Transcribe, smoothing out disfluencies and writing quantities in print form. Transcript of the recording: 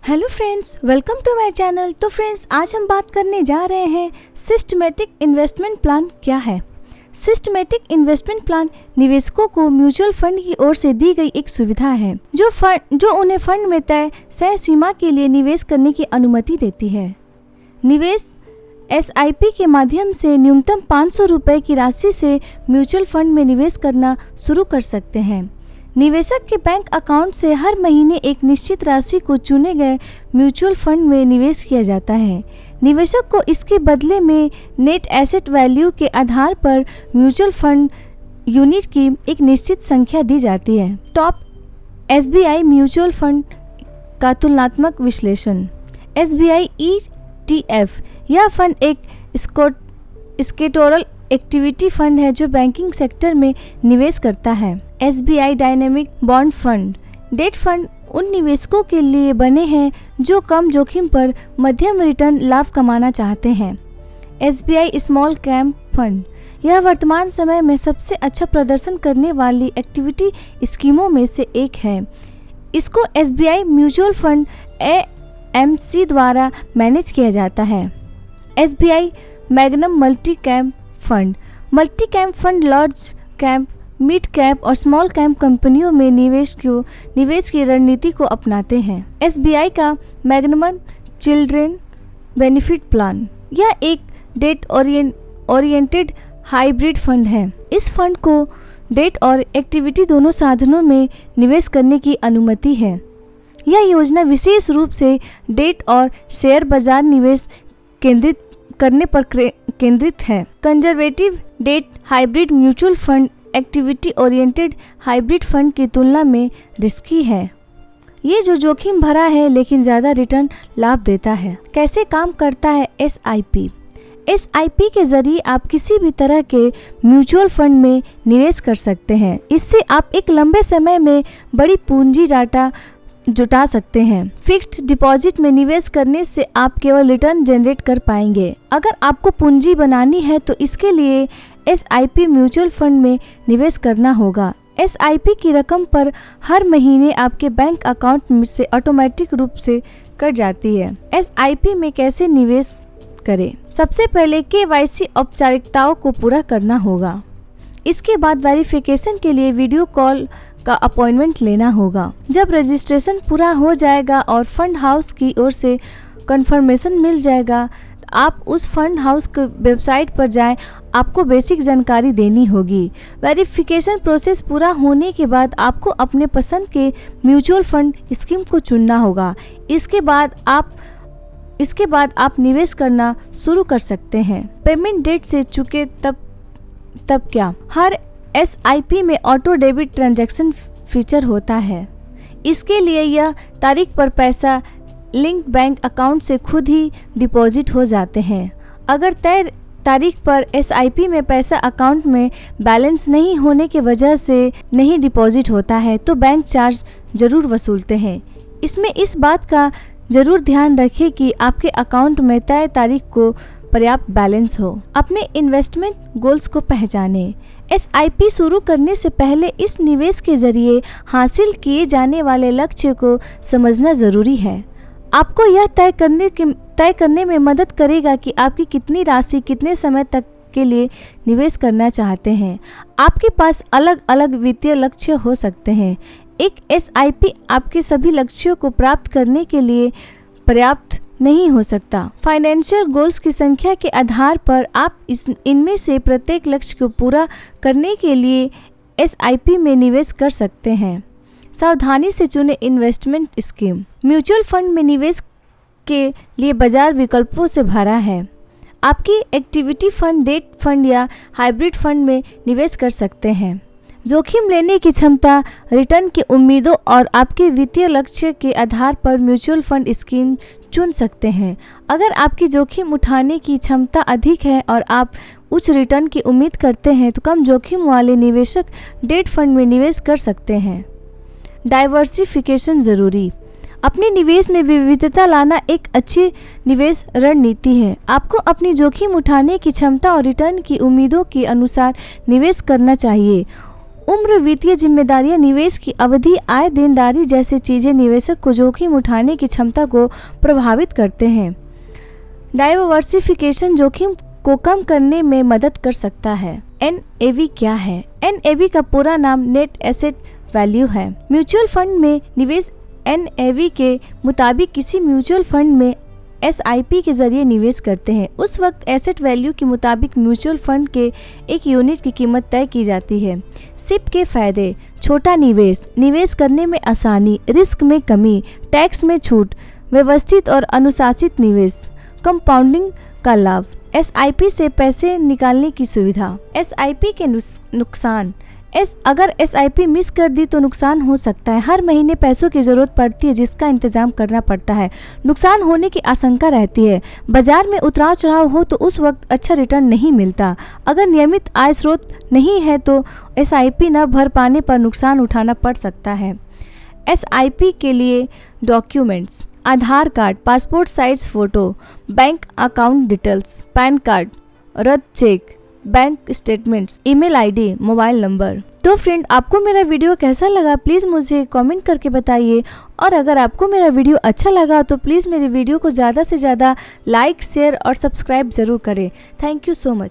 Hello friends, welcome to my channel. तो friends, आज हम बात करने जा रहे हैं सिस्टमैटिक इन्वेस्टमेंट प्लान क्या है। सिस्टमैटिक इन्वेस्टमेंट प्लान निवेशकों को म्यूचुअल फंड की ओर से दी गई एक सुविधा है जो उन्हें फंड में तय समय सीमा के लिए निवेश करने की अनुमति देती है। निवेश SIP के माध्यम से न्यूनतम 500 रुपये की राशि से म्यूचुअल फंड में निवेश करना शुरू कर सकते हैं। निवेशक के बैंक अकाउंट से हर महीने एक निश्चित राशि को चुने गए म्यूचुअल फंड में निवेश किया जाता है। निवेशक को इसके बदले में नेट एसेट वैल्यू के आधार पर म्यूचुअल फंड यूनिट की एक निश्चित संख्या दी जाती है। टॉप SBI म्यूचुअल फंड का तुलनात्मक विश्लेषण। SBI ETF यह फंड एक स्केटोरल इक्विटी फंड है जो बैंकिंग सेक्टर में निवेश करता है। SBI dynamic bond fund debt fund उन निवेशकों के लिए बने हैं जो कम जोखिम पर मध्यम रिटर्न लाभ कमाना चाहते हैं। SBI स्मॉल कैप फंड यह वर्तमान समय में सबसे अच्छा प्रदर्शन करने वाली इक्विटी स्कीमों में से एक है। इसको SBI म्यूचुअल फंड AMC द्वारा मैनेज किया जाता है। SBI magnum multi cap fund large cap, mid cap और स्मॉल कैप कंपनियों में निवेश की रणनीति को अपनाते हैं। SBI का मैग्नम चिल्ड्रन बेनिफिट प्लान यह एक डेट ओरिएंटेड हाइब्रिड फंड है। इस फंड को डेट और इक्विटी दोनों साधनों में निवेश करने की अनुमति है। यह योजना विशेष रूप से डेट और शेयर बाजार निवेश करने पर केंद्रित है। Conservative debt hybrid mutual fund activity oriented hybrid fund की तुलना में रिस्की है। ये जो जोखिम भरा है लेकिन ज़्यादा रिटर्न लाभ देता है। कैसे काम करता है SIP के जरिए आप किसी भी तरह के म्यूचुअल फंड में निवेश कर सकते हैं। इससे आप एक लंबे समय में बड़ी पूंजी डाटा जुटा सकते हैं। फिक्स्ड डिपॉजिट में निवेश करने से आप केवल रिटर्न जनरेट कर पाएंगे। अगर आपको पूंजी बनानी है तो इसके लिए SIP म्यूचुअल फंड में निवेश करना होगा। SIP की रकम पर हर महीने आपके बैंक अकाउंट से ऑटोमेटिक रूप से कट जाती है। SIP में कैसे निवेश करें? सबसे पहले KYC औपचारिकताओं को पूरा करना होगा। इसके बाद वेरिफिकेशन के लिए वीडियो कॉल का अपॉइंटमेंट लेना होगा। जब रजिस्ट्रेशन पूरा हो जाएगा और फंड हाउस की ओर से कंफर्मेशन मिल जाएगा, आप उस फंड हाउस के वेबसाइट पर जाएं। आपको बेसिक जानकारी देनी होगी। वेरिफिकेशन प्रोसेस पूरा होने के बाद आपको अपने पसंद के म्यूचुअल फंड स्कीम को चुनना होगा। इसके बाद आप निवेश करना शुरू कर सकते हैं। पेमेंट डेट से चुके तब क्या? हर SIP में ऑटो डेबिट ट्रांजैक्शन फीचर होता है। इसके लिए यह तारीख पर पैसा लिंक बैंक अकाउंट से खुद ही डिपॉजिट हो जाते हैं। अगर तय तारीख पर SIP में पैसा अकाउंट में बैलेंस नहीं होने की वजह से नहीं डिपॉजिट होता है तो बैंक चार्ज जरूर वसूलते हैं। इसमें इस बात का जरूर ध्यान रखें कि आपके अकाउंट में तय तारीख को पर्याप्त बैलेंस हो। अपने इन्वेस्टमेंट गोल्स को पहचानें। SIP शुरू करने से पहले इस निवेश के जरिए हासिल किए जाने वाले लक्ष्य को समझना जरूरी है। आपको यह तय करने में मदद करेगा कि आपकी कितनी राशि कितने समय तक के लिए निवेश करना चाहते हैं। आपके पास अलग अलग वित्तीय लक्ष्य हो सकते हैं। एक SIP आपके सभी लक्ष्यों को प्राप्त करने के लिए पर्याप्त नहीं हो सकता। फाइनेंशियल गोल्स की संख्या के आधार पर आप इनमें से प्रत्येक लक्ष्य को पूरा करने के लिए SIP में निवेश कर सकते हैं। सावधानी से चुने इन्वेस्टमेंट स्कीम। म्यूचुअल फंड में निवेश के लिए बाजार विकल्पों से भरा है। आपकी इक्विटी फंड, डेट फंड या हाइब्रिड फंड में निवेश कर सकते हैं। जोखिम लेने की क्षमता, रिटर्न की उम्मीदों और आपके वित्तीय लक्ष्य के आधार पर म्यूचुअल फंड स्कीम चुन सकते हैं। अगर आपकी जोखिम उठाने की क्षमता अधिक है और आप उच्च रिटर्न की उम्मीद करते हैं तो कम जोखिम वाले निवेशक डेट फंड में निवेश कर सकते हैं। डाइवर्सिफिकेशन जरूरी। अपने निवेश में विविधता लाना एक अच्छी निवेश रणनीति है। आपको अपनी जोखिम उठाने की क्षमता और रिटर्न की उम्मीदों के अनुसार निवेश करना चाहिए। उम्र, वित्तीय जिम्मेदारियां, निवेश की अवधि, आय, देनदारी जैसी चीजें निवेशक को जोखिम उठाने की क्षमता को प्रभावित करते हैं। डाइवर्सिफिकेशन जोखिम को कम करने में मदद कर सकता है। NAV क्या है? NAV का पूरा नाम नेट एसेट वैल्यू है। म्यूचुअल फंड में निवेश NAV के मुताबिक किसी म्यूचुअल फंड में SIP के जरिए निवेश करते हैं। उस वक्त एसेट वैल्यू के मुताबिक म्यूचुअल फंड के एक यूनिट की कीमत तय की जाती है। SIP के फायदे: छोटा निवेश, निवेश करने में आसानी, रिस्क में कमी, टैक्स में छूट, व्यवस्थित और अनुशासित निवेश, कंपाउंडिंग का लाभ, SIP से पैसे निकालने की सुविधा। SIP के नुकसान: अगर SIP मिस कर दी तो नुकसान हो सकता है। हर महीने पैसों की ज़रूरत पड़ती है जिसका इंतजाम करना पड़ता है। नुकसान होने की आशंका रहती है। बाजार में उतार चढ़ाव हो तो उस वक्त अच्छा रिटर्न नहीं मिलता। अगर नियमित आय स्रोत नहीं है तो SIP न भर पाने पर नुकसान उठाना पड़ सकता है। SIP के लिए documents: Aadhaar card, passport size photo, bank account details, PAN card, रद्द cheque, bank statements, email ID, mobile number. तो फ्रेंड, आपको मेरा वीडियो कैसा लगा प्लीज़ मुझे कमेंट करके बताइए। और अगर आपको मेरा वीडियो अच्छा लगा तो प्लीज़ मेरे वीडियो को ज़्यादा से ज़्यादा लाइक, शेयर और सब्सक्राइब ज़रूर करें। Thank you so much.